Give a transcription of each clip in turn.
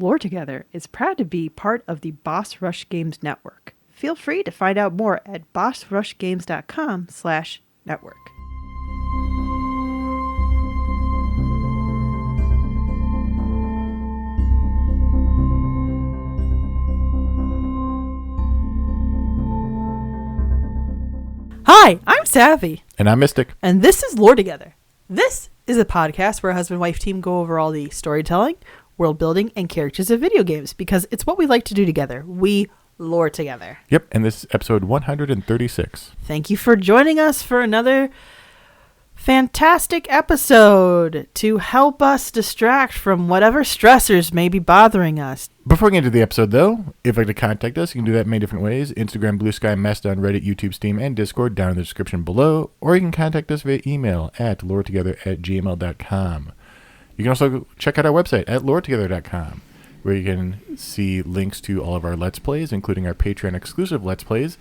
Lore Together is proud to be part of the Boss Rush Games Network. Feel free to find out more at bossrushgames.com/network. Hi, I'm Savvy. And I'm Mystic. And this is Lore Together. This is a podcast where a husband-wife team go over all the storytelling, world building, and characters of video games because it's what we like to do together. We lore together. Yep, and this is episode 136. Thank you for joining us for another fantastic episode to help us distract from whatever stressors may be bothering us. Before we get into the episode, though, if you'd like to contact us, you can do that in many different ways. Instagram, Blue Sky, Mastodon, Reddit, YouTube, Steam, and Discord down in the description below. Or you can contact us via email at loretogether@gmail.com. You can also check out our website at loretogether.com, where you can see links to all of our Let's Plays, including our Patreon-exclusive Let's Plays.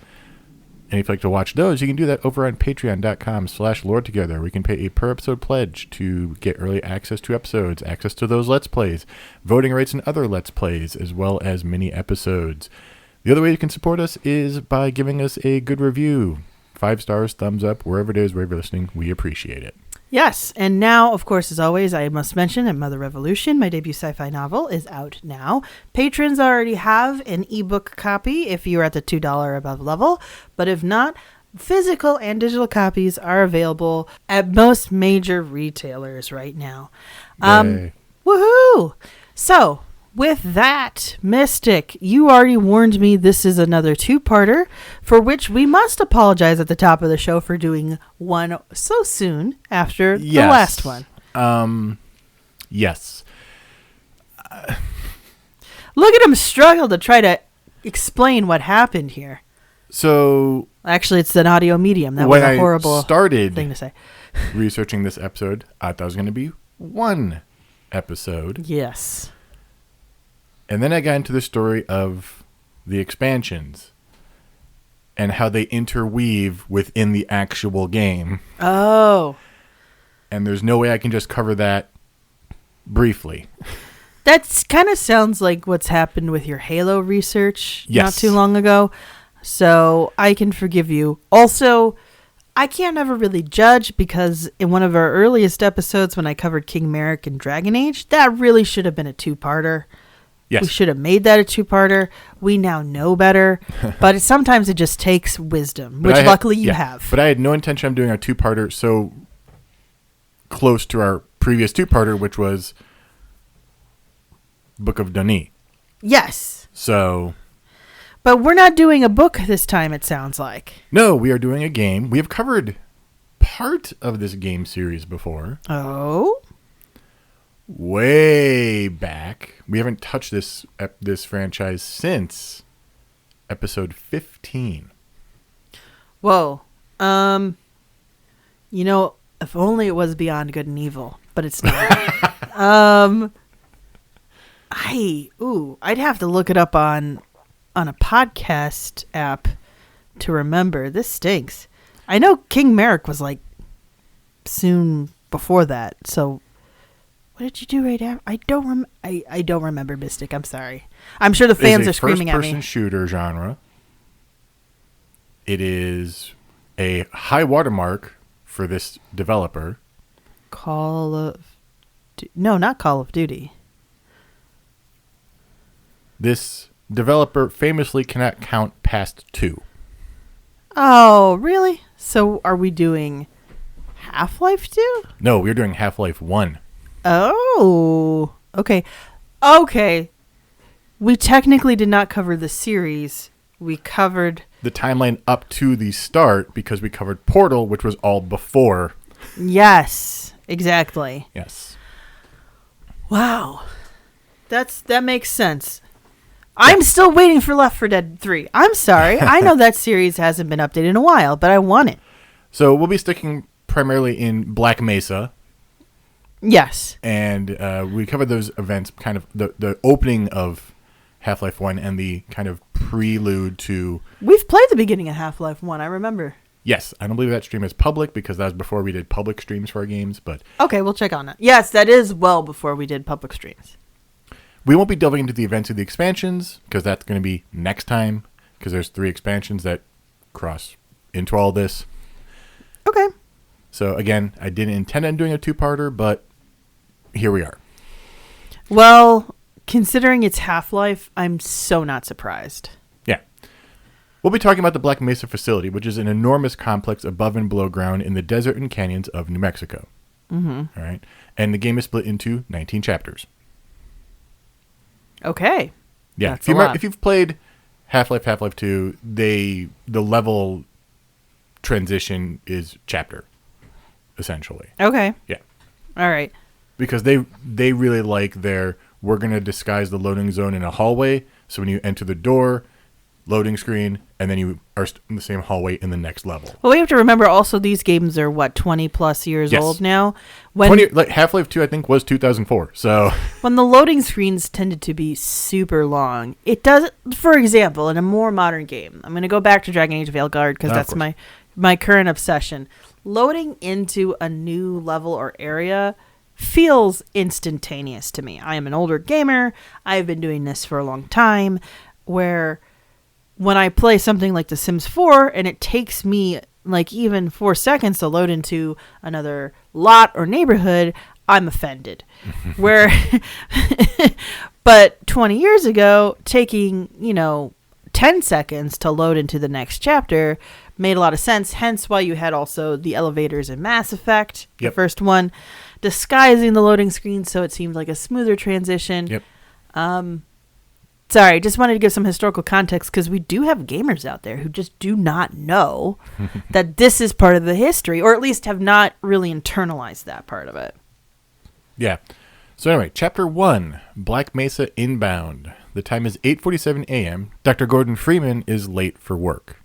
And if you'd like to watch those, you can do that over on patreon.com/loretogether, where you can pay a per-episode pledge to get early access to episodes, access to those Let's Plays, voting rights in other Let's Plays, as well as mini episodes. The other way you can support us is by giving us a good review. 5 stars, thumbs up, wherever it is, wherever you're listening. We appreciate it. Yes, and now, of course, as always, I must mention that Mother Revolution, my debut sci-fi novel, is out now. Patrons already have an ebook copy if you're at the $2 above level, but if not, physical and digital copies are available at most major retailers right now. Yay. Woohoo! So, with that, Mystic, you already warned me this is another two-parter, for which we must apologize at the top of the show for doing one so soon after the last one. Yes. Look at him struggle to try to explain what happened here. So, Actually, it's an audio medium. That was a horrible started thing to say. researching this episode, I thought it was going to be one episode. Yes. And then I got into the story of the expansions and how they interweave within the actual game. Oh. And there's no way I can just cover that briefly. That kind of sounds like what's happened with your Halo research not Yes. too long ago. So I can forgive you. Also, I can't ever really judge because in one of our earliest episodes when I covered King Merrick and Dragon Age, that really should have been a two-parter. Yes. We should have made that a two-parter. We now know better. But sometimes it just takes wisdom, which luckily you have. But I had no intention of doing a two-parter so close to our previous two-parter, which was Book of Denis. Yes. So... But we're not doing a book this time, it sounds like. No, we are doing a game. We have covered part of this game series before. Oh? Way back. We haven't touched this franchise since episode 15. Whoa. You know, if only it was Beyond Good and Evil, but it's not. I'd have to look it up on a podcast app to remember. This stinks. I know King Merrick was like soon before that, so what did you do right after? I don't remember, Mystic. I'm sorry. I'm sure the fans are screaming at me. It's a first-person shooter genre. It is a high watermark for this developer. Not Call of Duty. This developer famously cannot count past 2. Oh, really? So are we doing Half-Life 2? No, we're doing Half-Life 1. Oh, okay. Okay. We technically did not cover the series. We covered the timeline up to the start because we covered Portal, which was all before. Yes, exactly. Yes. Wow. That makes sense. I'm still waiting for Left 4 Dead 3. I'm sorry. I know that series hasn't been updated in a while, but I want it. So we'll be sticking primarily in Black Mesa. Yes. And we covered those events, kind of the opening of Half-Life 1 and the kind of prelude to... We've played the beginning of Half-Life 1, I remember. Yes, I don't believe that stream is public because that was before we did public streams for our games, but... Okay, we'll check on that. Yes, that is well before we did public streams. We won't be delving into the events of the expansions because that's going to be next time, because there's 3 expansions that cross into all this. Okay. So again, I didn't intend on doing a 2-parter, but here we are. Well, considering its half-life, I'm so not surprised. Yeah. We'll be talking about the Black Mesa facility, which is an enormous complex above and below ground in the desert and canyons of New Mexico. Mm-hmm. All right. And the game is split into 19 chapters. Okay. Yeah. That's If you've played Half-Life, Half-Life 2, the level transition is chapter, essentially. Okay. Yeah. All right. Because they really like we're going to disguise the loading zone in a hallway. So when you enter the door, loading screen, and then you are in the same hallway in the next level. Well, we have to remember also these games are, 20 plus years old now? Half-Life 2, I think, was 2004. So when the loading screens tended to be super long, it does, for example, in a more modern game, I'm going to go back to Dragon Age of Veilguard because that's my current obsession. Loading into a new level or area feels instantaneous to me. I am an older gamer. I've been doing this for a long time, where when I play something like The Sims 4 and it takes me like even 4 seconds to load into another lot or neighborhood, I'm offended. But 20 years ago, taking, 10 seconds to load into the next chapter made a lot of sense. Hence why you had also the elevators in Mass Effect, the first one, disguising the loading screen so it seemed like a smoother transition. Yep. Sorry, just wanted to give some historical context because we do have gamers out there who just do not know that this is part of the history, or at least have not really internalized that part of it. Yeah. So anyway, Chapter 1, Black Mesa Inbound. The time is 8:47 a.m. Dr. Gordon Freeman is late for work.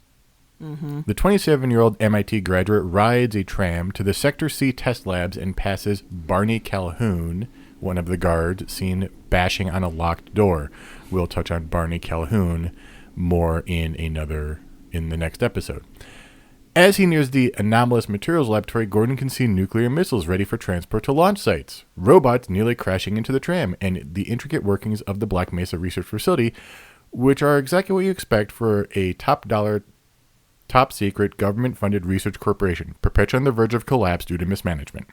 Mm-hmm. The 27-year-old MIT graduate rides a tram to the Sector C test labs and passes Barney Calhoun, one of the guards, seen bashing on a locked door. We'll touch on Barney Calhoun more in the next episode. As he nears the Anomalous Materials Laboratory, Gordon can see nuclear missiles ready for transport to launch sites, robots nearly crashing into the tram, and the intricate workings of the Black Mesa Research Facility, which are exactly what you expect for a top-secret, government-funded research corporation, perpetually on the verge of collapse due to mismanagement.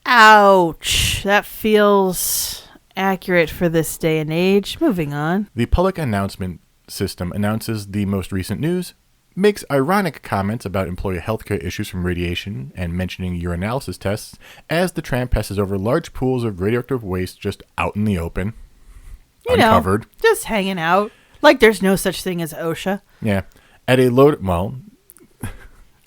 Ouch. That feels accurate for this day and age. Moving on. The public announcement system announces the most recent news, makes ironic comments about employee healthcare issues from radiation and mentioning urinalysis tests as the tram passes over large pools of radioactive waste just out in the open, uncovered. Just hanging out. Like there's no such thing as OSHA. Yeah. At a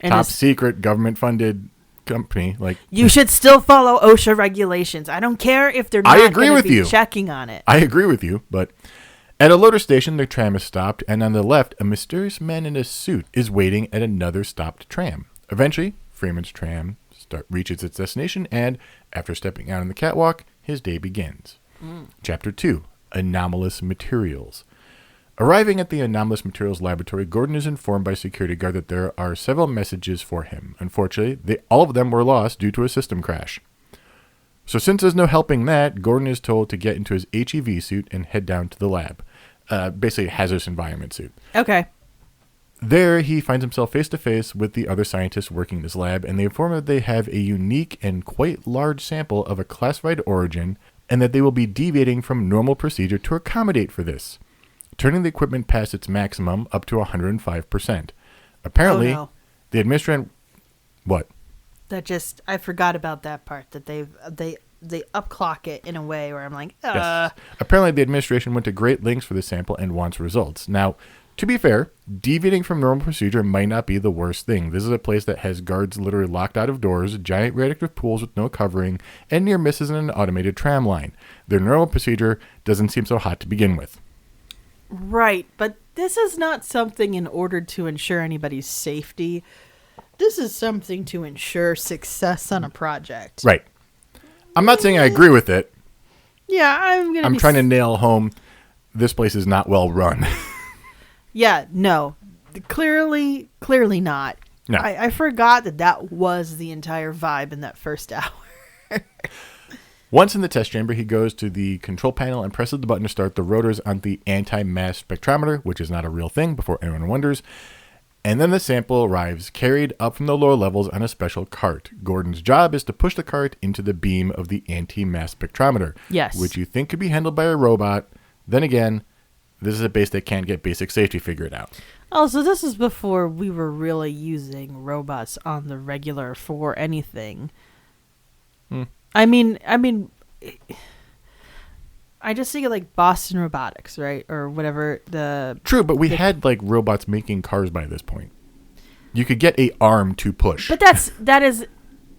top secret government-funded company. You should still follow OSHA regulations. I don't care if they're not going to be checking on it. I agree with you, but at a loader station, the tram is stopped, and on the left, a mysterious man in a suit is waiting at another stopped tram. Eventually, Freeman's tram reaches its destination, and after stepping out on the catwalk, his day begins. Chapter 2, Anomalous Materials. Arriving at the Anomalous Materials Laboratory, Gordon is informed by a security guard that there are several messages for him. Unfortunately, all of them were lost due to a system crash. So since there's no helping that, Gordon is told to get into his HEV suit and head down to the lab. Basically a hazardous environment suit. Okay. There, he finds himself face-to-face with the other scientists working in this lab, and they inform him that they have a unique and quite large sample of a classified origin, and that they will be deviating from normal procedure to accommodate for this, turning the equipment past its maximum up to 105%. Apparently, the administration... What? I forgot about that part, that they upclock it in a way where I'm like, Yes. Apparently, the administration went to great lengths for the sample and wants results. Now, to be fair, deviating from normal procedure might not be the worst thing. This is a place that has guards literally locked out of doors, giant radioactive pools with no covering, and near misses in an automated tram line. Their normal procedure doesn't seem so hot to begin with. Right, but this is not something in order to ensure anybody's safety. This is something to ensure success on a project. Right. I'm not saying I agree with it. Yeah, I'm trying to nail home this place is not well run. Yeah, no. Clearly not. No. I forgot that was the entire vibe in that first hour. Once in the test chamber, he goes to the control panel and presses the button to start the rotors on the anti-mass spectrometer, which is not a real thing, before anyone wonders. And then the sample arrives, carried up from the lower levels on a special cart. Gordon's job is to push the cart into the beam of the anti-mass spectrometer. Yes. Which you think could be handled by a robot. Then again, this is a base that can't get basic safety figured out. Oh, so this is before we were really using robots on the regular for anything. I mean, I just think of like Boston Robotics, right? Or whatever the... True, but we had like robots making cars by this point. You could get a arm to push. But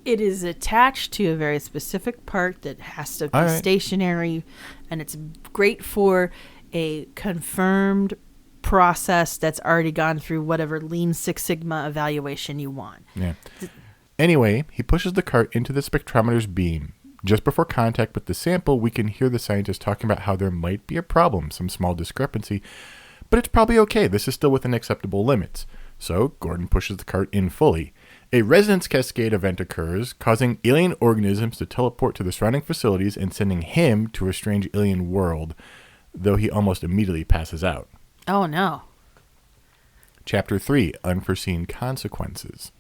it is attached to a very specific part that has to be stationary, and it's great for a confirmed process that's already gone through whatever Lean Six Sigma evaluation you want. Yeah. Anyway, he pushes the cart into the spectrometer's beam. Just before contact with the sample, we can hear the scientist talking about how there might be a problem, some small discrepancy, but it's probably okay. This is still within acceptable limits. So Gordon pushes the cart in fully. A resonance cascade event occurs, causing alien organisms to teleport to the surrounding facilities and sending him to a strange alien world, though he almost immediately passes out. Oh, no. Chapter 3, Unforeseen Consequences.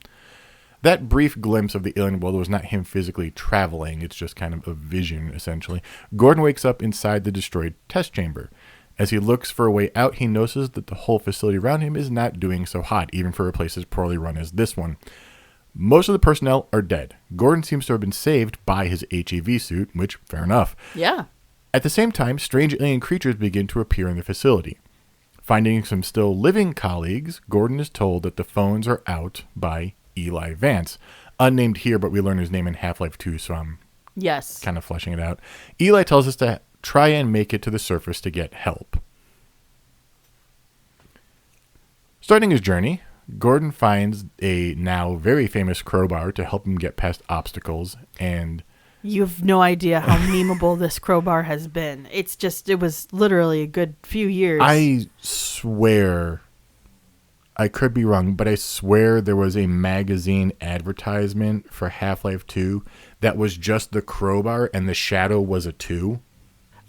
That brief glimpse of the alien world was not him physically traveling. It's just kind of a vision, essentially. Gordon wakes up inside the destroyed test chamber. As he looks for a way out, he notices that the whole facility around him is not doing so hot, even for a place as poorly run as this one. Most of the personnel are dead. Gordon seems to have been saved by his HEV suit, which, fair enough. Yeah. At the same time, strange alien creatures begin to appear in the facility. Finding some still living colleagues, Gordon is told that the phones are out by Eli Vance. Unnamed here, but we learn his name in Half-Life 2, so I'm kind of fleshing it out. Eli tells us to try and make it to the surface to get help. Starting his journey, Gordon finds a now very famous crowbar to help him get past obstacles, and... You have no idea how memeable this crowbar has been. It was literally a good few years. I swear... I could be wrong, but I swear there was a magazine advertisement for Half-Life 2 that was just the crowbar and the shadow was a 2.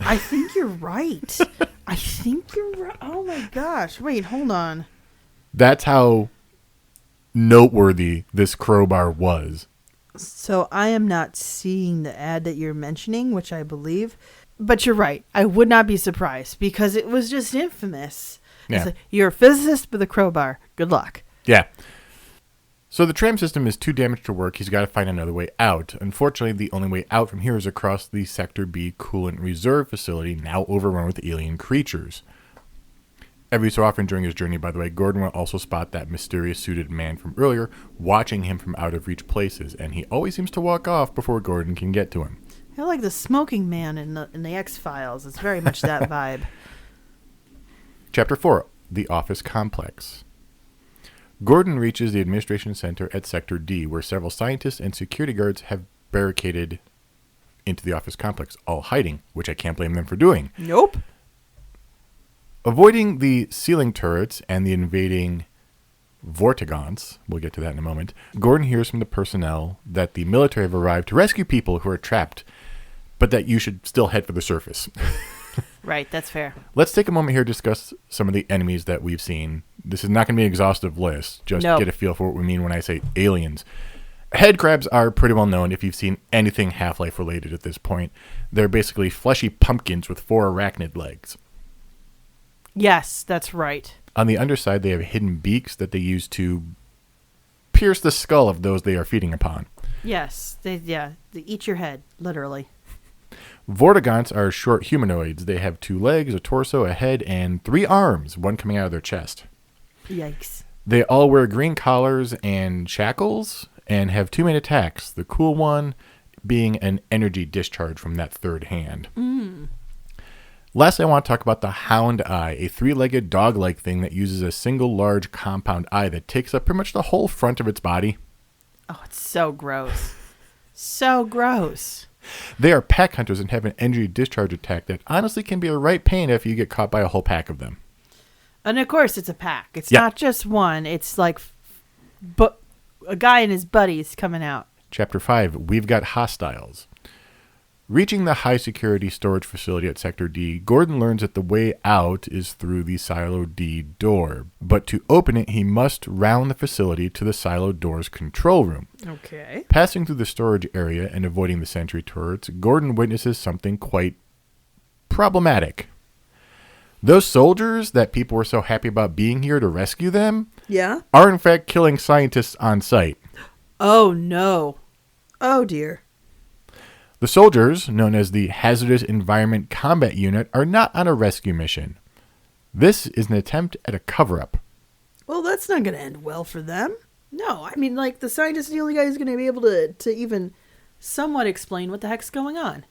I think you're right. I think you're right. Oh my gosh. Wait, hold on. That's how noteworthy this crowbar was. So I am not seeing the ad that you're mentioning, which I believe. But you're right. I would not be surprised because it was just infamous. Yeah. Like, you're a physicist with a crowbar. Good luck. Yeah. So the tram system is too damaged to work. He's got to find another way out. Unfortunately, the only way out from here is across the Sector B Coolant Reserve Facility, now overrun with alien creatures. Every so often during his journey, by the way, Gordon will also spot that mysterious suited man from earlier, watching him from out-of-reach places, and he always seems to walk off before Gordon can get to him. You're like the smoking man in the X-Files. It's very much that vibe. Chapter 4, The Office Complex. Gordon reaches the administration center at Sector D, where several scientists and security guards have barricaded into the office complex, all hiding, which I can't blame them for doing. Nope. Avoiding the ceiling turrets and the invading Vortigaunts, we'll get to that in a moment, Gordon hears from the personnel that the military have arrived to rescue people who are trapped, but that you should still head for the surface. Right, that's fair. Let's take a moment here to discuss some of the enemies that we've seen. This is not going to be an exhaustive list. Just get a feel for what we mean when I say aliens. Head crabs are pretty well known if you've seen anything Half-Life related at this point. They're basically fleshy pumpkins with 4 arachnid legs. Yes, that's right. On the underside, they have hidden beaks that they use to pierce the skull of those they are feeding upon. Yes, they eat your head, literally. Vortigaunts are short humanoids. They have 2 legs, a torso, a head, and 3 arms, one coming out of their chest. Yikes. They all wear green collars and shackles and have 2 main attacks, the cool one being an energy discharge from that third hand. Lastly, I want to talk about the Hound Eye, a 3-legged dog-like thing that uses a single large compound eye that takes up pretty much the whole front of its body. Oh, it's so gross. So gross. They are pack hunters and have an energy discharge attack that honestly can be a right pain if you get caught by a whole pack of them. And of course, it's a pack. It's not just one. It's like a guy and his buddies coming out. Chapter 5, We've Got Hostiles. Reaching the high-security storage facility at Sector D, Gordon learns that the way out is through the Silo D door. But to open it, he must round the facility to the Silo door's control room. Okay. Passing through the storage area and avoiding the sentry turrets, Gordon witnesses something quite problematic. Those soldiers that people were so happy about being here to rescue them Yeah? are in fact killing scientists on site. Oh, no. Oh, dear. The soldiers, known as the Hazardous Environment Combat Unit, are not on a rescue mission. This is an attempt at a cover-up. Well, that's not going to end well for them. No, I mean, like, the scientist is the only guy who's going to be able to even somewhat explain what the heck's going on.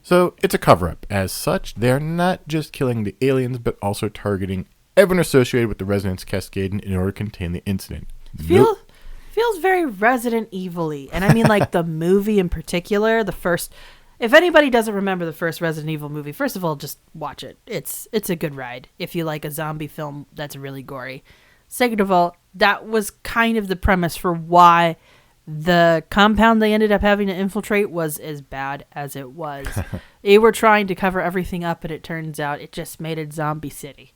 So it's a cover-up. As such, they're not just killing the aliens, but also targeting everyone associated with the Resonance Cascade in order to contain the incident. Nope. Feels very Resident Evil-y. And I mean, like, the movie in particular, the first... If anybody doesn't remember the first Resident Evil movie, first of all, just watch it. It's a good ride if you like a zombie film that's really gory. Second of all, that was kind of the premise for why the compound they ended up having to infiltrate was as bad as it was. They were trying to cover everything up, and it turns out it just made it Zombie City.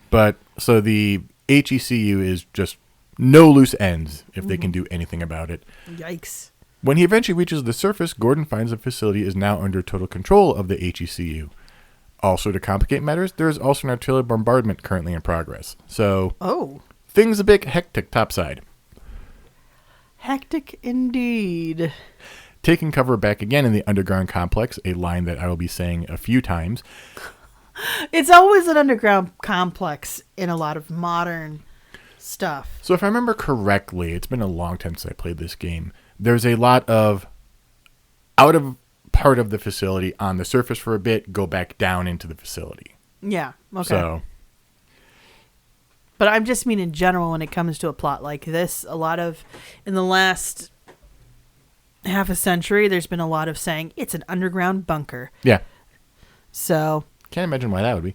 But, so the HECU is just no loose ends if they can do anything about it. Yikes. When he eventually reaches the surface, Gordon finds the facility is now under total control of the HECU. Also, to complicate matters, there is also an artillery bombardment currently in progress. So, things a bit hectic topside. Hectic indeed. Taking cover back again in the underground complex, a line that I will be saying a few times. It's always an underground complex in a lot of modern stuff. So if I remember correctly, it's been a long time since I played this game. There's a lot of out of part of the facility on the surface for a bit, go back down into the facility. Yeah, okay. So, but I just mean in general when it comes to a plot like this, a lot of, in the last half a century, there's been a lot of saying, it's an underground bunker. yeah. So. Can't imagine why that would be.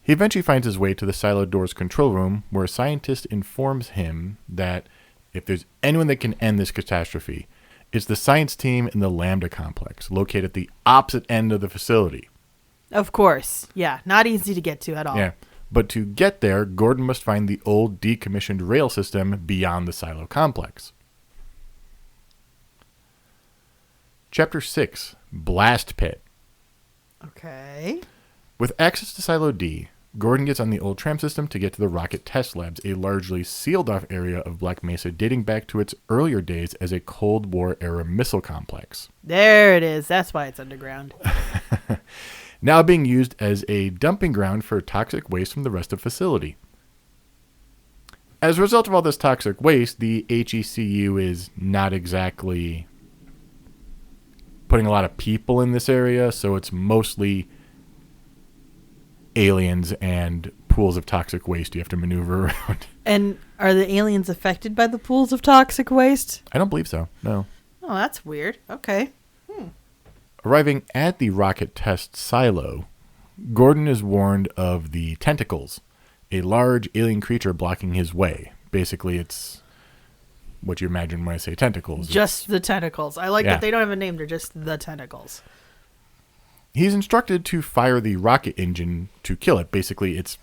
He eventually finds his way to the Silo door's control room, where a scientist informs him that if there's anyone that can end this catastrophe, it's the science team in the Lambda complex, located at the opposite end of the facility. Of course. Yeah, not easy to get to at all. Yeah. But to get there, Gordon must find the old decommissioned rail system beyond the Silo complex. Chapter 6, Blast Pit. Okay. With access to Silo D, Gordon gets on the old tram system to get to the rocket test labs, a largely sealed-off area of Black Mesa dating back to its earlier days as a Cold War-era missile complex. There it is. That's why it's underground. Now being used as a dumping ground for toxic waste from the rest of the facility. As a result of all this toxic waste, the HECU is not exactly putting a lot of people in this area, so it's mostly aliens and pools of toxic waste you have to maneuver around. And are the aliens affected by the pools of toxic waste? I don't believe so, no. Oh, that's weird. Okay. Arriving at the rocket test silo, Gordon is warned of the tentacles, a large alien creature blocking his way. Basically, it's what you imagine when I say tentacles. Just the tentacles. I like that they don't have a name. They're just the tentacles. He's instructed to fire the rocket engine to kill it. Basically, it's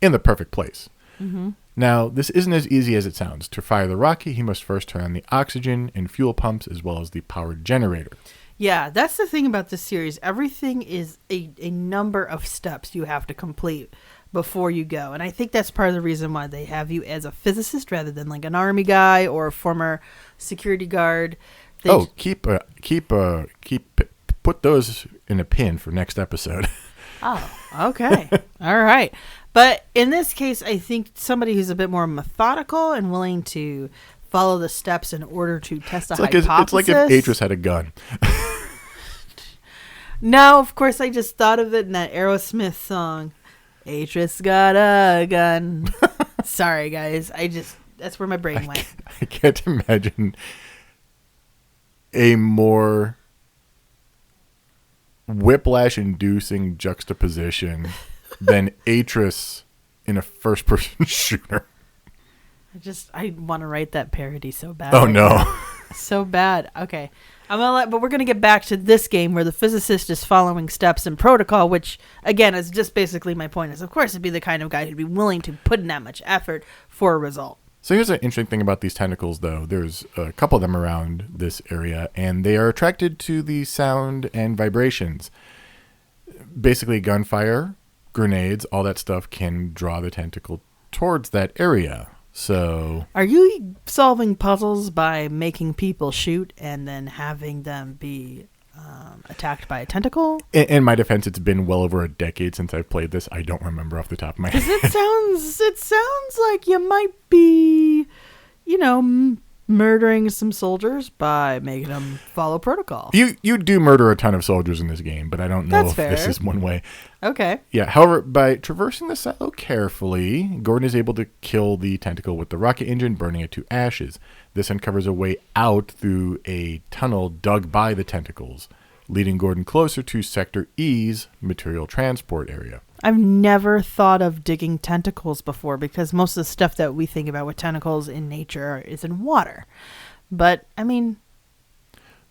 in the perfect place. Mm-hmm. Now, this isn't as easy as it sounds. To fire the rocket, he must first turn on the oxygen and fuel pumps as well as the power generator. Yeah, that's the thing about this series. Everything is a number of steps you have to complete before you go. And I think that's part of the reason why they have you as a physicist rather than like an army guy or a former security guard. Put those in a pin for next episode. Oh, okay. All right. But in this case, I think somebody who's a bit more methodical and willing to follow the steps in order to test a hypothesis. It's like if Atris had a gun. No, of course, I just thought of it in that Aerosmith song. Atris got a gun. Sorry, guys. That's where my brain went. I can't imagine a more whiplash-inducing juxtaposition than Atris in a first-person shooter. I want to write that parody so bad. Oh, no. So bad. Okay. But we're gonna get back to this game where the physicist is following steps and protocol, which again is just basically my point. Is of course it'd be the kind of guy who'd be willing to put in that much effort for a result. So here's an interesting thing about these tentacles, though. There's a couple of them around this area, and they are attracted to the sound and vibrations. Basically, gunfire, grenades, all that stuff can draw the tentacle towards that area. So, are you solving puzzles by making people shoot and then having them be attacked by a tentacle? In my defense, it's been well over a decade since I've played this. I don't remember off the top of my head. It sounds like you might be, murdering some soldiers by making them follow protocol. You do murder a ton of soldiers in this game, but I don't know if this is one way. Okay. Yeah. However, by traversing the silo carefully, Gordon is able to kill the tentacle with the rocket engine, burning it to ashes. This uncovers a way out through a tunnel dug by the tentacles, leading Gordon closer to Sector E's material transport area. I've never thought of digging tentacles before because most of the stuff that we think about with tentacles in nature is in water. But,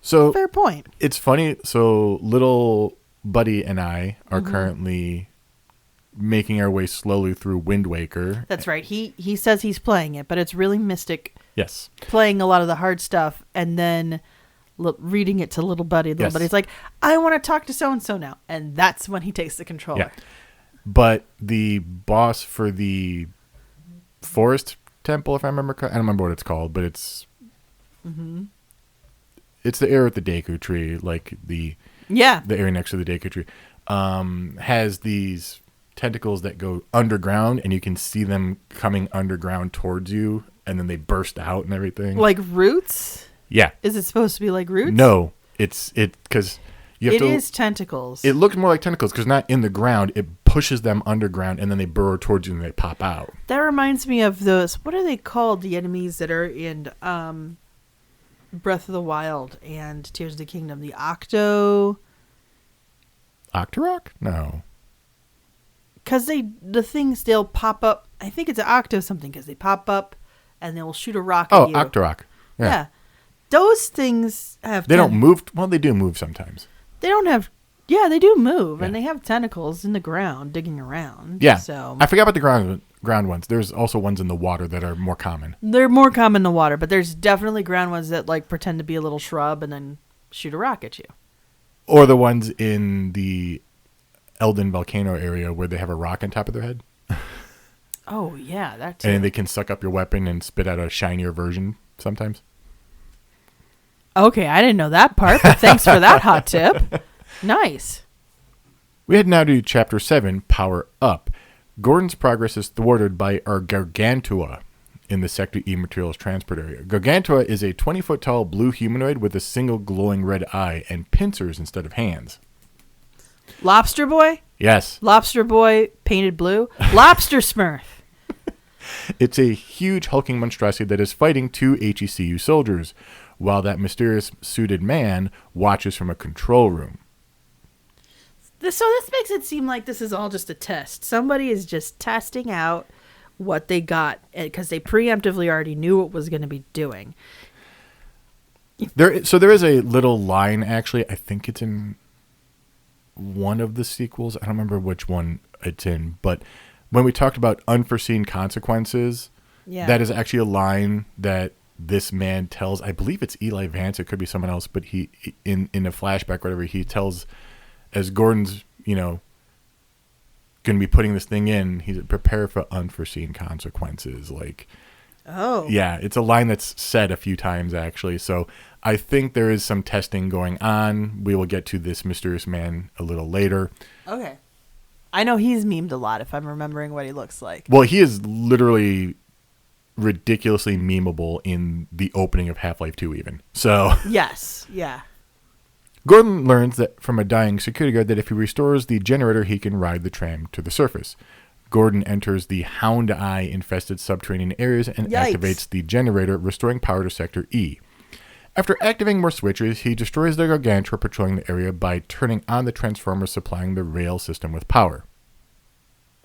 fair point. It's funny. So little Buddy and I are currently making our way slowly through Wind Waker. That's right. He says he's playing it, but it's really Mystic. Yes. Playing a lot of the hard stuff and then reading it to little Buddy. Little Buddy's like, I want to talk to so-and-so now. And that's when he takes the controller. Yeah. But the boss for the forest temple, if I remember correctly, I don't remember what it's called, but it's it's the area with the Deku tree, like the area next to the Deku tree, has these tentacles that go underground, and you can see them coming underground towards you, and then they burst out and everything. Like roots? Yeah. Is it supposed to be like roots? No, it's because you have It is tentacles. It looks more like tentacles because not in the ground. It pushes them underground, and then they burrow towards you and they pop out. That reminds me of those. What are they called? The enemies that are in Breath of the Wild and Tears of the Kingdom. The Octorok? No. Because the things, they'll pop up. I think it's an Octo something because they pop up and they'll shoot a rock at you. Oh, Octorok. Yeah. Those things have... They don't move. Well, they do move sometimes. They don't have... Yeah, they do move, Yeah. and they have tentacles in the ground digging around. Yeah. So I forgot about the ground ones. There's also ones in the water that are more common. they're more common in the water, but there's definitely ground ones that pretend to be a little shrub and then shoot a rock at you. Or the ones in the Elden Volcano area where they have a rock on top of their head. Oh, yeah, that too. And they can suck up your weapon and spit out a shinier version sometimes. Okay, I didn't know that part, but thanks for that hot tip. Nice. We head now to Chapter 7, Power Up. Gordon's progress is thwarted by our Gargantua in the Sector E materials transport area. Gargantua is a 20-foot tall blue humanoid with a single glowing red eye and pincers instead of hands. Lobster Boy? Yes. Lobster Boy painted blue? Lobster Smurf. It's a huge hulking monstrosity that is fighting two HECU soldiers, while that mysterious suited man watches from a control room. So this makes it seem like this is all just a test. Somebody is just testing out what they got because they preemptively already knew what was going to be doing. There is a little line, actually. I think it's in one of the sequels. I don't remember which one it's in. But when we talked about unforeseen consequences, that is actually a line that this man tells. I believe it's Eli Vance. It could be someone else. But he, in a flashback, whatever, he tells... As Gordon's, going to be putting this thing in, he's prepare for unforeseen consequences. Yeah, it's a line that's said a few times, actually. So I think there is some testing going on. We will get to this mysterious man a little later. Okay. I know he's memed a lot, if I'm remembering what he looks like. Well, he is literally ridiculously memeable in the opening of Half-Life 2 even. So Yes, yeah. Gordon learns that from a dying security guard that if he restores the generator, he can ride the tram to the surface. Gordon enters the Hound Eye-infested subterranean areas and activates the generator, restoring power to Sector E. After activating more switches, he destroys the Gargantua patrolling the area by turning on the transformers supplying the rail system with power.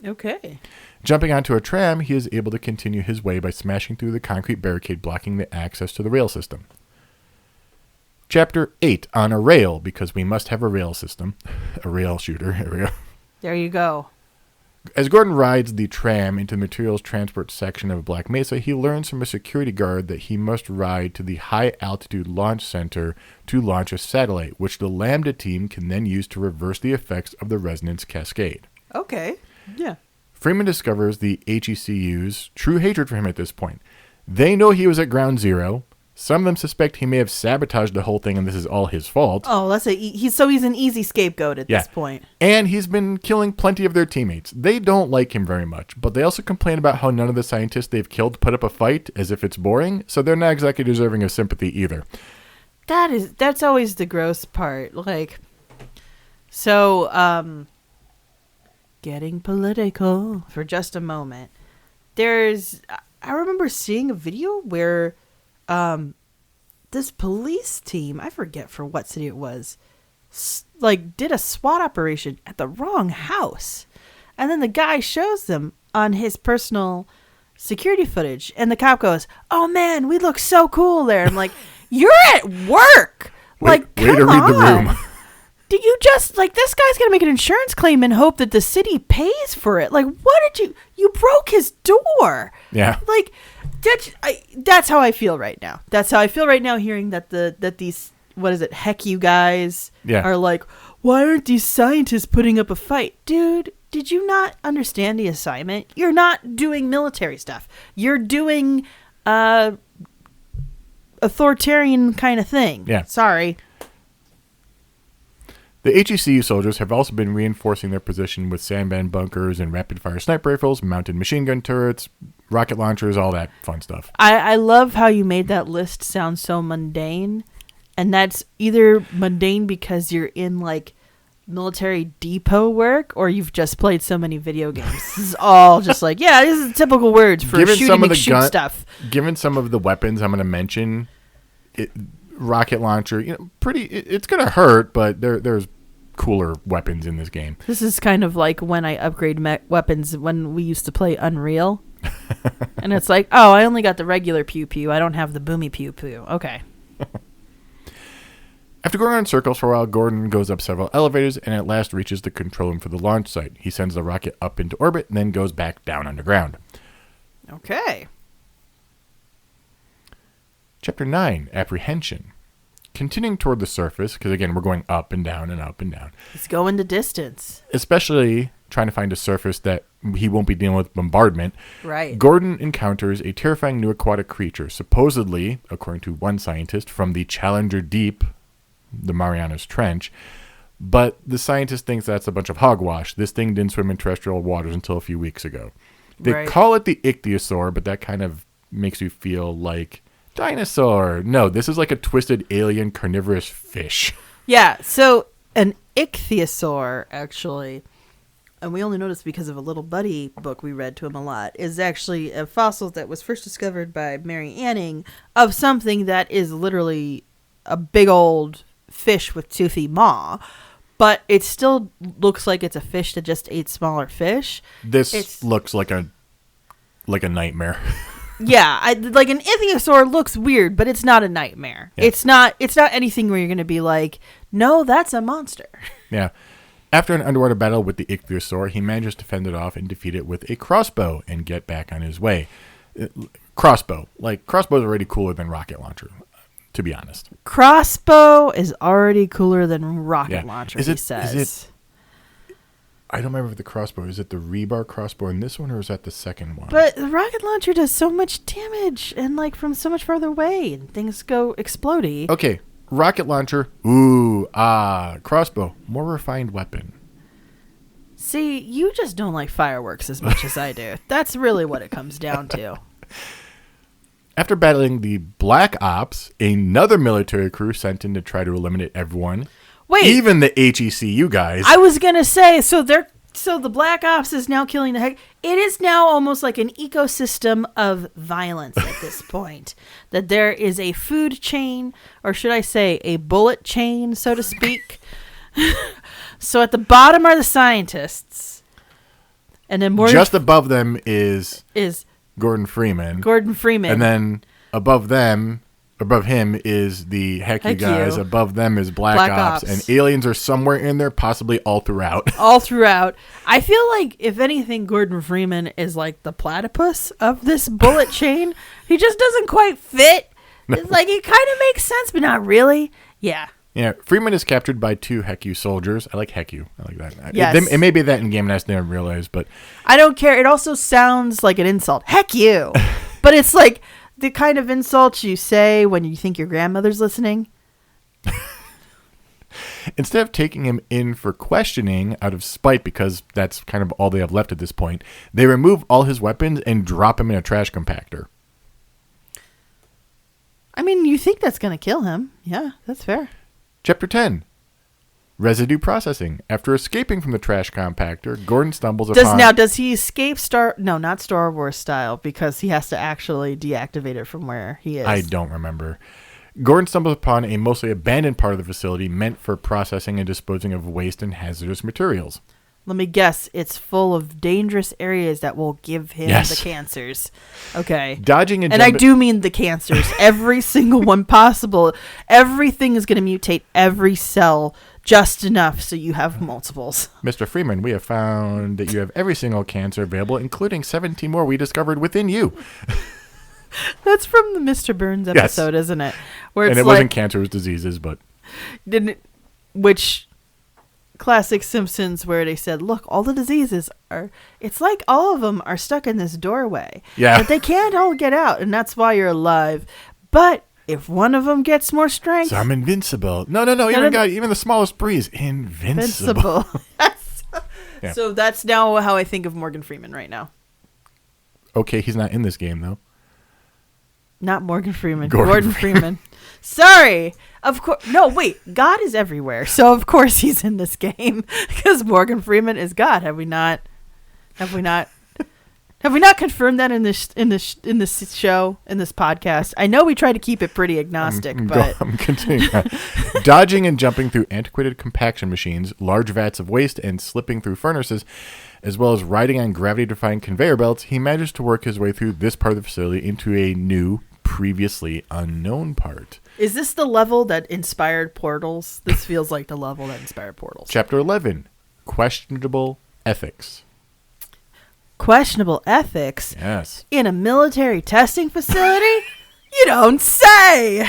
Okay. Jumping onto a tram, he is able to continue his way by smashing through the concrete barricade blocking the access to the rail system. Chapter 8, on a rail, because we must have a rail system. A rail shooter. Here we go. There you go. As Gordon rides the tram into the materials transport section of Black Mesa, he learns from a security guard that he must ride to the high-altitude launch center to launch a satellite, which the Lambda team can then use to reverse the effects of the resonance cascade. Okay. Yeah. Freeman discovers the HECU's true hatred for him at this point. They know he was at ground zero. Some of them suspect he may have sabotaged the whole thing and this is all his fault. Oh, he's an easy scapegoat at this point. And he's been killing plenty of their teammates. They don't like him very much, but they also complain about how none of the scientists they've killed put up a fight as if it's boring, so they're not exactly deserving of sympathy either. That's always the gross part. Like, so, getting political for just a moment. I remember seeing a video where this police team, I forget for what city it was, did a SWAT operation at the wrong house. And then the guy shows them on his personal security footage. And the cop goes, "Oh man, we look so cool there." I'm like, you're at work. Way to read the room. Do you just, this guy's going to make an insurance claim and hope that the city pays for it? Like, what did you broke his door. Yeah. That's how I feel right now. That's how I feel right now hearing that these, what is it, heck you guys are like, why aren't these scientists putting up a fight? Dude, did you not understand the assignment? You're not doing military stuff. You're doing authoritarian kind of thing. Yeah. Sorry. The HECU soldiers have also been reinforcing their position with sandbag bunkers and rapid-fire sniper rifles, mounted machine gun turrets, rocket launchers, all that fun stuff. I love how you made that list sound so mundane, and that's either mundane because you're in, military depot work, or you've just played so many video games. This is all just this is typical words for shooting and shoot stuff. Given some of the weapons I'm going to mention, rocket launcher, it's going to hurt, but there's cooler weapons in this game. This is kind of like when I upgrade weapons when we used to play Unreal. And it's like, oh, I only got the regular pew-pew. I don't have the boomy pew-pew. Okay. After going around in circles for a while, Gordon goes up several elevators and at last reaches the control room for the launch site. He sends the rocket up into orbit and then goes back down underground. Okay. Chapter 9, Apprehension. Continuing toward the surface, because again, we're going up and down and up and down. He's going the distance. Especially trying to find a surface that he won't be dealing with bombardment. Right. Gordon encounters a terrifying new aquatic creature, supposedly, according to one scientist, from the Challenger Deep, the Marianas Trench. But the scientist thinks that's a bunch of hogwash. This thing didn't swim in terrestrial waters until a few weeks ago. They call it the ichthyosaur, but that kind of makes you feel like dinosaur. No, this is like a twisted alien carnivorous fish. Yeah, so an ichthyosaur, actually, and we only know this because of a Little Buddy book we read to him a lot, is actually a fossil that was first discovered by Mary Anning of something that is literally a big old fish with toothy maw. But it still looks like it's a fish that just ate smaller fish. This looks like a nightmare. Yeah, an ichthyosaur looks weird, but it's not a nightmare. Yeah. It's not anything where you're going to be like, no, that's a monster. Yeah. After an underwater battle with the ichthyosaur, he manages to fend it off and defeat it with a crossbow and get back on his way. Crossbow. Crossbow's already cooler than rocket launcher, to be honest. Crossbow is already cooler than rocket launcher, he says. I don't remember if the crossbow, is it the rebar crossbow in this one, or is that the second one? But the rocket launcher does so much damage and from so much further away and things go explodey. Okay, rocket launcher, crossbow, more refined weapon. See, you just don't like fireworks as much as I do. That's really what it comes down to. After battling the Black Ops, another military crew sent in to try to eliminate everyone. Wait. Even the HECU guys. I was going to say, so the Black Ops is now killing the heck. It is now almost like an ecosystem of violence at this point. That there is a food chain, or should I say a bullet chain, so to speak. So at the bottom are the scientists. And then just above them is Gordon Freeman. And then above them Above him is the Hecky Hecky. guys. Above them is Black Black Ops. Ops. And aliens are somewhere in there, possibly all throughout. All throughout. I feel like, if anything, Gordon Freeman is like the platypus of this bullet chain. He just doesn't quite fit. It's like, it kind of makes sense, but not really. Yeah. Yeah, Freeman is captured by 2 Hecu soldiers. I like Hecu. I like that. Yes. It may be that in game, and I just didn't realize, but I don't care. It also sounds like an insult. Heck you. But it's like the kind of insult you say when you think your grandmother's listening. instead of taking him in for questioning out of spite, because that's kind of all they have left at this point, they remove all his weapons and drop him in a trash compactor. I mean, you think that's going to kill him. Yeah, that's fair. Chapter 10. Residue processing. After escaping from the trash compactor, Gordon stumbles upon... Does he escape not Star Wars style, because he has to actually deactivate it from where he is? I don't remember. Gordon stumbles upon a mostly abandoned part of the facility meant for processing and disposing of waste and hazardous materials. Let me guess. It's full of dangerous areas that will give him the cancers. Okay. Dodging and I do mean the cancers. Every single one possible. Everything is going to mutate every cell just enough so you have multiples. Mr. Freeman, we have found that you have every single cancer available, including 17 more we discovered within you. That's from the Mr. Burns episode, isn't it? Where it's and it wasn't cancer, it was diseases, but... Which... Classic Simpsons, where they said, look, all the diseases are, it's like all of them are stuck in this doorway. Yeah. But they can't all get out, and that's why you're alive. But if one of them gets more strength... So I'm invincible. No. Even the smallest breeze. Invincible. Yeah. So that's now how I think of Morgan Freeman right now. Okay, he's not in this game, though. Not Morgan Freeman. Gordon Freeman. Sorry. Of course. No, wait. God is everywhere. So, of course, he's in this game. Because Morgan Freeman is God. Have we not confirmed that in this show, in this podcast? I know we try to keep it pretty agnostic, but... I'm continuing on. Dodging and jumping through antiquated compaction machines, large vats of waste, and slipping through furnaces, as well as riding on gravity-defying conveyor belts, he managed to work his way through this part of the facility into a new, previously unknown part. Is this the level that inspired Portals? This feels like the level that inspired Portals. Chapter 11. Questionable ethics. Questionable ethics? Yes. In a military testing facility? You don't say!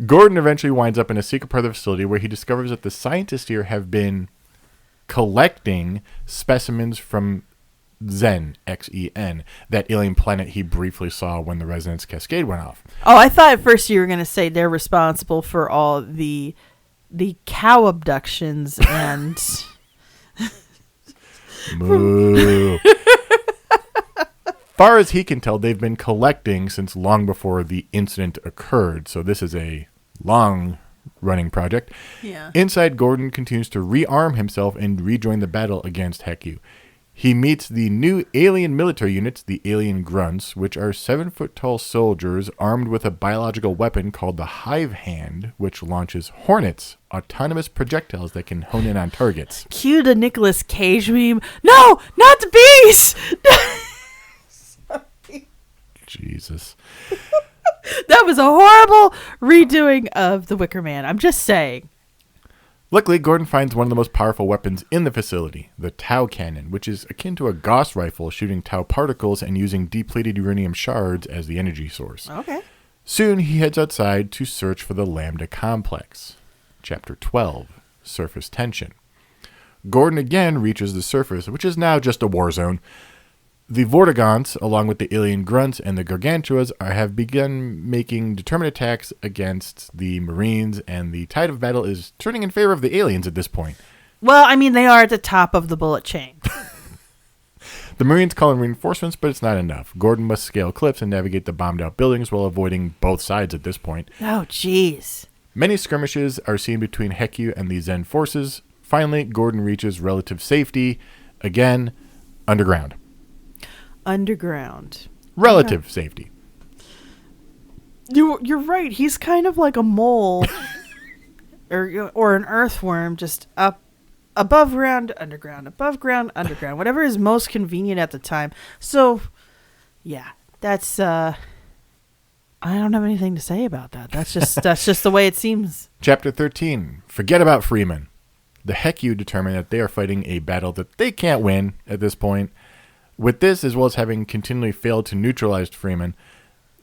Gordon eventually winds up in a secret part of the facility where he discovers that the scientists here have been collecting specimens from Xen, Xen, that alien planet he briefly saw when the resonance cascade went off. Oh, I thought at first you were going to say they're responsible for all the cow abductions and... Moo. Far as he can tell, they've been collecting since long before the incident occurred, so this is a long-running project. Yeah. Inside, Gordon continues to rearm himself and rejoin the battle against Hecu. He meets the new alien military units, the Alien Grunts, which are 7-foot-tall soldiers armed with a biological weapon called the Hive Hand, which launches Hornets, autonomous projectiles that can hone in on targets. Cue the Nicolas Cage meme. No, not the bees! Sorry. Jesus. That was a horrible redoing of The Wicker Man. I'm just saying. Luckily, Gordon finds one of the most powerful weapons in the facility, the Tau Cannon, which is akin to a Gauss rifle, shooting Tau particles and using depleted uranium shards as the energy source. Okay. Soon, he heads outside to search for the Lambda Complex. Chapter 12, Surface Tension. Gordon again reaches the surface, which is now just a war zone. The Vortigaunts, along with the Alien Grunts and the Gargantuas, have begun making determined attacks against the Marines, and the tide of battle is turning in favor of the aliens at this point. Well, I mean, they are at the top of the bullet chain. The Marines call in reinforcements, but it's not enough. Gordon must scale cliffs and navigate the bombed-out buildings while avoiding both sides at this point. Oh, jeez. Many skirmishes are seen between Hecu and the Xen forces. Finally, Gordon reaches relative safety, again, underground. Underground. Relative safety. You're right. He's kind of like a mole or an earthworm, just up above ground, underground, above ground, underground, whatever is most convenient at the time. So, yeah, that's I don't have anything to say about that. That's just the way it seems. Chapter 13. Forget about Freeman. The Hecu determine that they are fighting a battle that they can't win at this point. With this, as well as having continually failed to neutralize Freeman,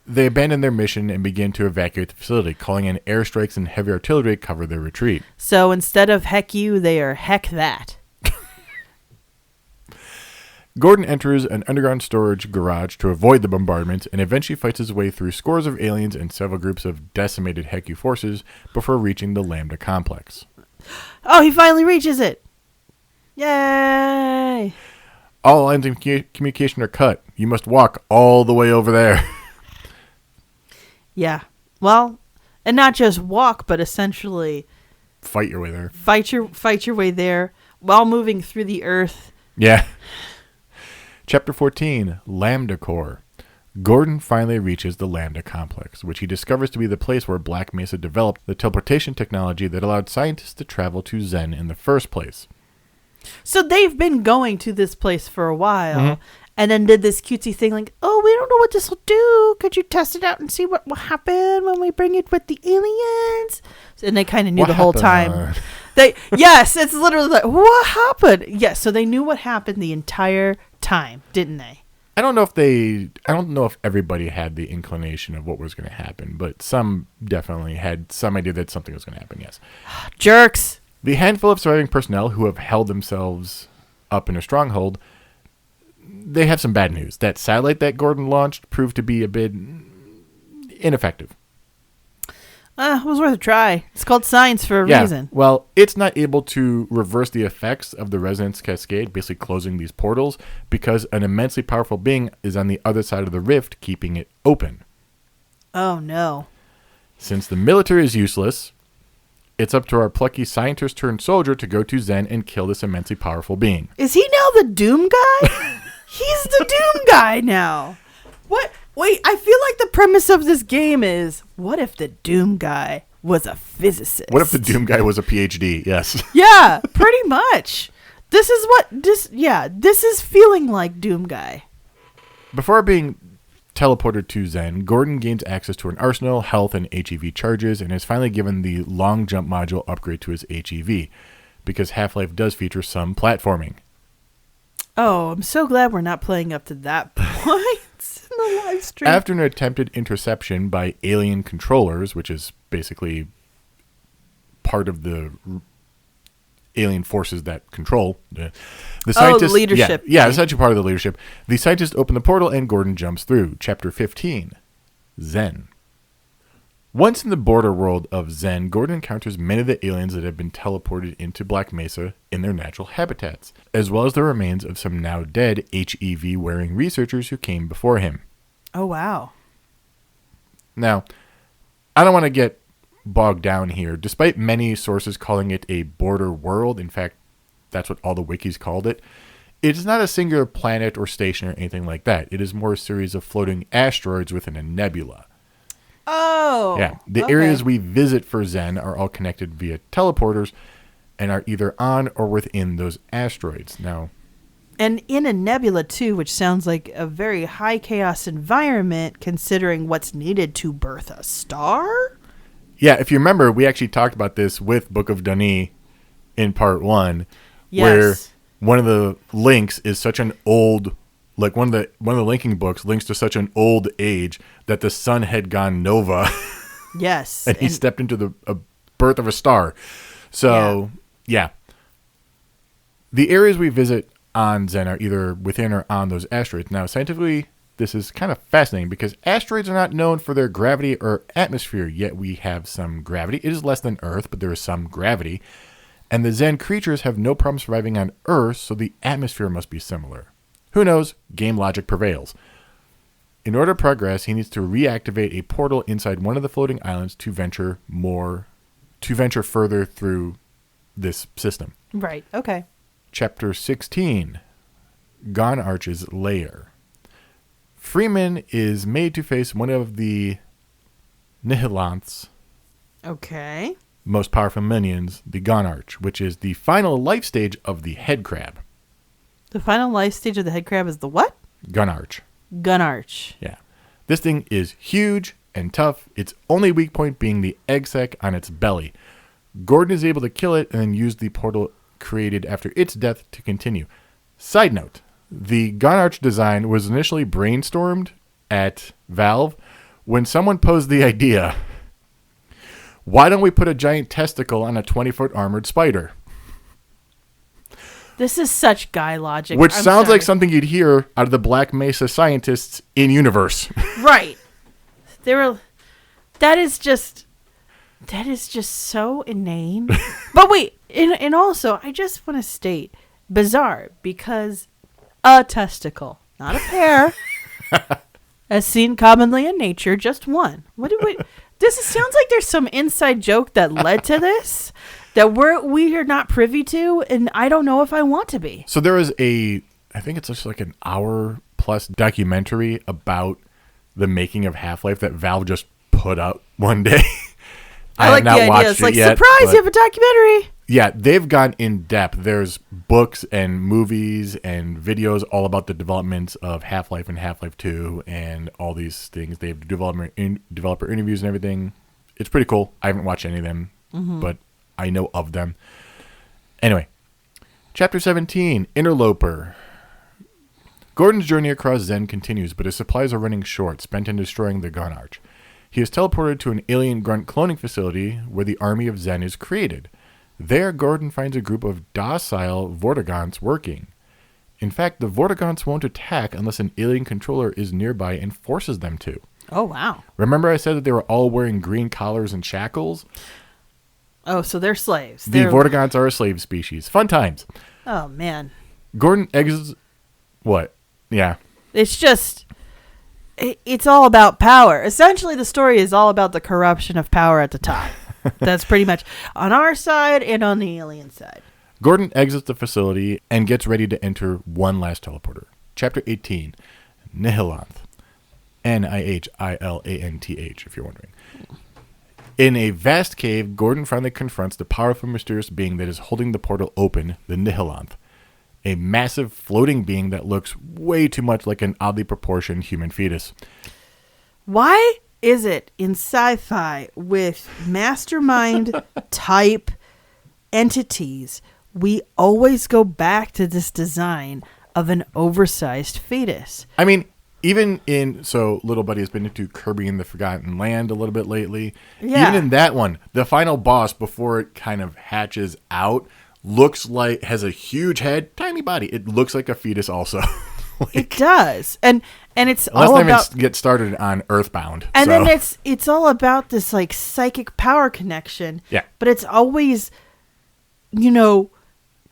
they abandon their mission and begin to evacuate the facility, calling in airstrikes and heavy artillery to cover their retreat. So instead of heck you, they are heck that. Gordon enters an underground storage garage to avoid the bombardment and eventually fights his way through scores of aliens and several groups of decimated Hecu forces before reaching the Lambda complex. Oh, he finally reaches it. Yay! All lines of communication are cut. You must walk all the way over there. Yeah. Well, and not just walk, but essentially Fight your way there. fight your way there while moving through the earth. Yeah. Chapter 14, Lambda Core. Gordon finally reaches the Lambda complex, which he discovers to be the place where Black Mesa developed the teleportation technology that allowed scientists to travel to Zen in the first place. So they've been going to this place for a while, Mhm. and then did this cutesy thing like, oh, we don't know what this will do. Could you test it out and see what will happen when we bring it with the aliens? And they kind of knew What the whole happened? time. Yes, it's literally like, what happened? Yes, so they knew what happened the entire time, didn't they? I don't know if everybody had the inclination of what was going to happen, but some definitely had some idea that something was going to happen, yes. Jerks. The handful of surviving personnel who have held themselves up in a stronghold, they have some bad news. That satellite that Gordon launched proved to be a bit ineffective. It was worth a try. It's called science for a reason. Well, it's not able to reverse the effects of the resonance cascade, basically closing these portals, because an immensely powerful being is on the other side of the rift, keeping it open. Oh, no. Since the military is useless, it's up to our plucky scientist turned soldier to go to Zen and kill this immensely powerful being. Is he now the Doom guy? He's the Doom guy now. What? Wait, I feel like the premise of this game is, what if the Doom guy was a physicist? What if the Doom guy was a PhD? Yes. Yeah, pretty much. This is feeling like Doom guy. Before being teleported to Zen, Gordon gains access to an arsenal, health, and HEV charges, and is finally given the long jump module upgrade to his HEV, because Half-Life does feature some platforming. Oh, I'm so glad we're not playing up to that point in the live stream. After an attempted interception by alien controllers, which is basically part of the alien forces that control the scientists, the leadership. Yeah, essentially part of the leadership. The scientists open the portal and Gordon jumps through. Chapter 15, Zen. Once in the border world of Zen, Gordon encounters many of the aliens that have been teleported into Black Mesa in their natural habitats, as well as the remains of some now dead HEV-wearing researchers who came before him. Oh, wow. Now, I don't want to get bogged down here. Despite many sources calling it a border world, in fact, that's what all the wikis called it, it is not a singular planet or station or anything like that. It is more a series of floating asteroids within a nebula. Oh. Yeah, the okay. areas we visit for Zen are all connected via teleporters and are either on or within those asteroids. Now, And in a nebula, too, which sounds like a very high chaos environment, considering what's needed to birth a star? yeah, if you remember, we actually talked about this with Book of Dani in part 1, Yes. where one of the links is such an old, like one of the linking books links to such an old age that the sun had gone nova. Yes. And he stepped into the birth of a star. So, yeah. The areas we visit on Zen are either within or on those asteroids. Now, scientifically, this is kind of fascinating because asteroids are not known for their gravity or atmosphere, yet we have some gravity. It is less than Earth, but there is some gravity. And the Zen creatures have no problem surviving on Earth, so the atmosphere must be similar. Who knows? Game logic prevails. In order to progress, he needs to reactivate a portal inside one of the floating islands to venture further through this system. Right. Okay. Chapter 16, Gonarch's Lair. Freeman is made to face one of the Nihilanth's Okay. most powerful minions, the Gonarch, which is the final life stage of the head crab. The final life stage of the head crab is the what? Gonarch. Gunarch. Yeah. This thing is huge and tough, its only weak point being the egg sac on its belly. Gordon is able to kill it and then use the portal created after its death to continue. Side note, the Gun Arch design was initially brainstormed at Valve when someone posed the idea, why don't we put a giant testicle on a 20-foot armored spider? This is such guy logic. Which I'm sounds sorry. like something you'd hear out of the Black Mesa scientists in universe. Right. That is just so inane. But wait, and also I just want to state bizarre because a testicle, not a pair, as seen commonly in nature, just one. Sounds like there's some inside joke that led to this that we are not privy to, and I don't know if I want to be. So there is I think it's just like an hour plus documentary about the making of Half-Life that Valve just put up one day. I like the idea. It's like, surprise, you have a documentary. Yeah, they've gone in depth. There's books and movies and videos all about the developments of Half-Life and Half-Life 2 and all these things. They have developer interviews and everything. It's pretty cool. I haven't watched any of them, but I know of them. Anyway, Chapter 17, Interloper. Gordon's journey across Zen continues, but his supplies are running short, spent in destroying the Gun Arch. He is teleported to an alien grunt cloning facility where the army of Zen is created. There, Gordon finds a group of docile Vortigaunts working. In fact, the Vortigaunts won't attack unless an alien controller is nearby and forces them to. Oh, wow. Remember I said that they were all wearing green collars and shackles? Oh, so they're slaves. The Vortigaunts are a slave species. Fun times. Oh, man. Gordon exits... What? Yeah. It's just... It's all about power. Essentially, the story is all about the corruption of power at the top. That's pretty much on our side and on the alien side. Gordon exits the facility and gets ready to enter one last teleporter. Chapter 18, Nihilanth. Nihilanth, if you're wondering. In a vast cave, Gordon finally confronts the powerful, mysterious being that is holding the portal open, the Nihilanth. A massive floating being that looks way too much like an oddly proportioned human fetus. Why is it in sci-fi with mastermind type entities, we always go back to this design of an oversized fetus? I mean, even so Little Buddy has been into Kirby and the Forgotten Land a little bit lately. Yeah. Even in that one, the final boss, before it kind of hatches out, looks like, has a huge head, tiny body. It looks like a fetus also. It does. And it's let's all not about... even get started on Earthbound. And then it's all about this like psychic power connection. Yeah. But it's always,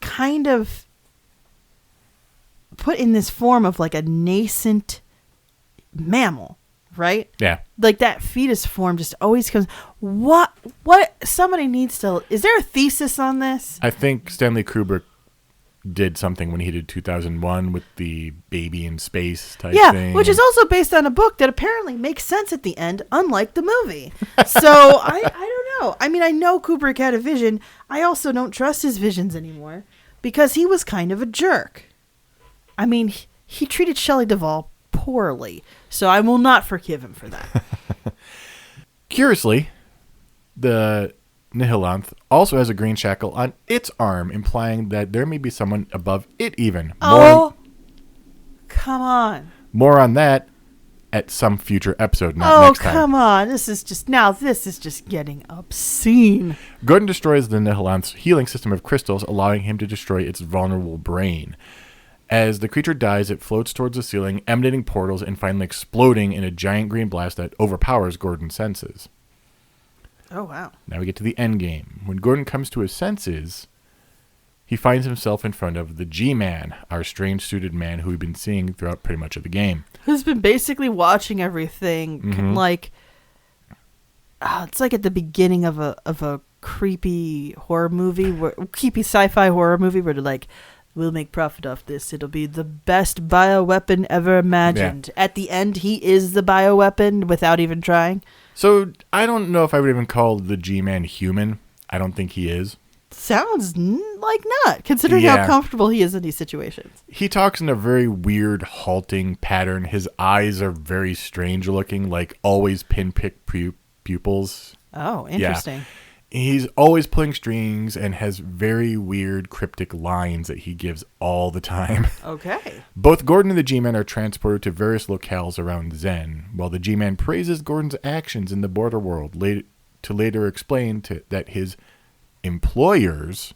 kind of put in this form of like a nascent mammal, right? Yeah. Like that fetus form just always comes. What somebody needs to... Is there a thesis on this? I think Stanley Kubrick did something when he did 2001 with the baby in space type thing. Yeah, which is also based on a book that apparently makes sense at the end, unlike the movie. So I don't know. I mean, I know Kubrick had a vision. I also don't trust his visions anymore because he was kind of a jerk. I mean, he treated Shelley Duvall poorly, so I will not forgive him for that. Curiously, the Nihilanth also has a green shackle on its arm, implying that there may be someone above it even. Come on. More on that at some future episode, not next time. Oh, come on. This is just getting obscene. Gordon destroys the Nihilanth's healing system of crystals, allowing him to destroy its vulnerable brain. As the creature dies, it floats towards the ceiling, emanating portals and finally exploding in a giant green blast that overpowers Gordon's senses. Oh, wow. Now we get to the end game. When Gordon comes to his senses, he finds himself in front of the G-Man, our strange-suited man who we've been seeing throughout pretty much of the game. Who's been basically watching everything, like... it's like at the beginning of a creepy horror movie, creepy sci-fi horror movie where they're like, we'll make profit off this. It'll be the best bioweapon ever imagined. Yeah. At the end, he is the bioweapon without even trying. So I don't know if I would even call the G-Man human. I don't think he is. Sounds like not, considering how comfortable he is in these situations. He talks in a very weird, halting pattern. His eyes are very strange looking, like always pinprick pupils. Oh, interesting. Yeah. He's always pulling strings and has very weird, cryptic lines that he gives all the time. Okay. Both Gordon and the G-Man are transported to various locales around Zen, while the G-Man praises Gordon's actions in the border world, to later explain that his employers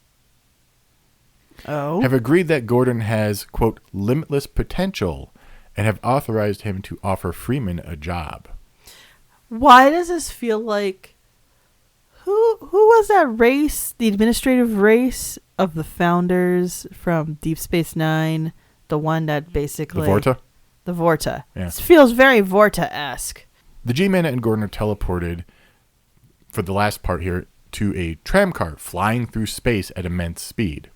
have agreed that Gordon has, quote, limitless potential and have authorized him to offer Freeman a job. Why does this feel like... Who was that race, the administrative race of the founders from Deep Space Nine? The one that basically... The Vorta? The Vorta. Yeah. This feels very Vorta-esque. The G-Man and Gordon are teleported, for the last part here, to a tram car flying through space at immense speed.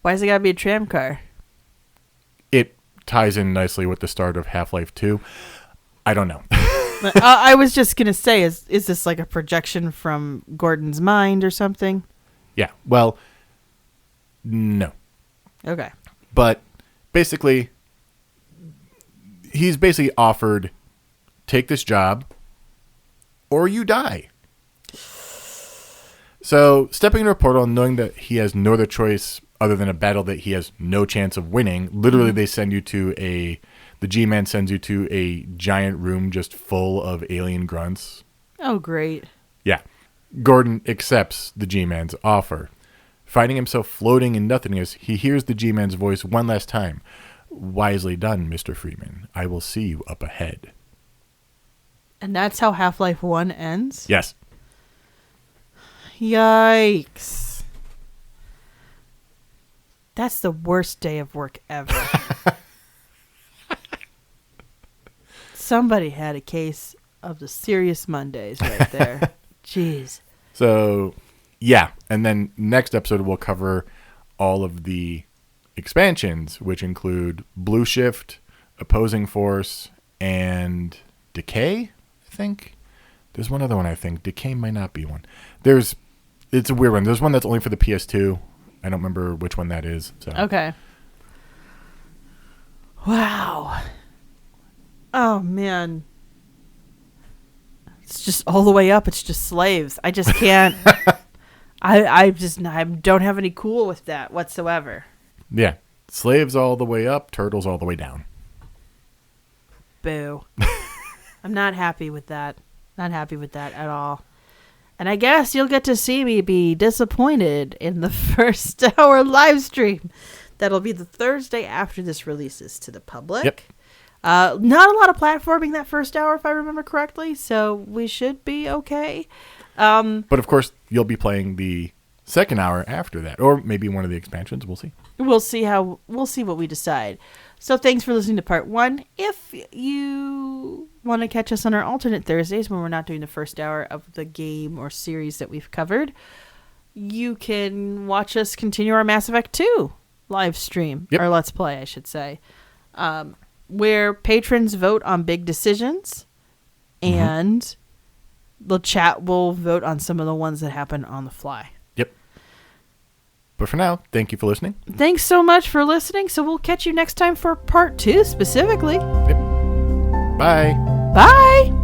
Why does it gotta be a tram car? It ties in nicely with the start of Half-Life 2. I don't know. I was just going to say, is this like a projection from Gordon's mind or something? Yeah, well, no. Okay. But basically, he's basically offered, take this job or you die. So stepping into a portal and knowing that he has no other choice other than a battle that he has no chance of winning, literally they send you to the G-Man sends you to a giant room just full of alien grunts. Oh, great. Yeah. Gordon accepts the G-Man's offer. Finding himself floating in nothingness, he hears the G-Man's voice one last time. Wisely done, Mr. Freeman. I will see you up ahead. And that's how Half-Life 1 ends? Yes. Yikes. That's the worst day of work ever. Somebody had a case of the serious Mondays right there. Jeez. So, yeah. And then next episode we'll cover all of the expansions, which include Blue Shift, Opposing Force, and Decay, I think. There's one other one, I think. Decay might not be one. It's a weird one. There's one that's only for the PS2. I don't remember which one that is. So. Okay. Wow. Oh, man. It's just all the way up. It's just slaves. I just can't. I don't have any cool with that whatsoever. Yeah. Slaves all the way up, turtles all the way down. Boo. I'm not happy with that. Not happy with that at all. And I guess you'll get to see me be disappointed in the first hour live stream. That'll be the Thursday after this releases to the public. Yep. Not a lot of platforming that first hour, if I remember correctly, so we should be okay. But of course, you'll be playing the second hour after that, or maybe one of the expansions. We'll see. We'll see what we decide. So thanks for listening to part 1. If you want to catch us on our alternate Thursdays when we're not doing the first hour of the game or series that we've covered, you can watch us continue our Mass Effect 2 live stream, or Let's Play, I should say, where patrons vote on big decisions, and the chat will vote on some of the ones that happen on the fly. Yep. But for now, thank you for listening. Thanks so much for listening. So we'll catch you next time for part 2 specifically. Yep. Bye. Bye.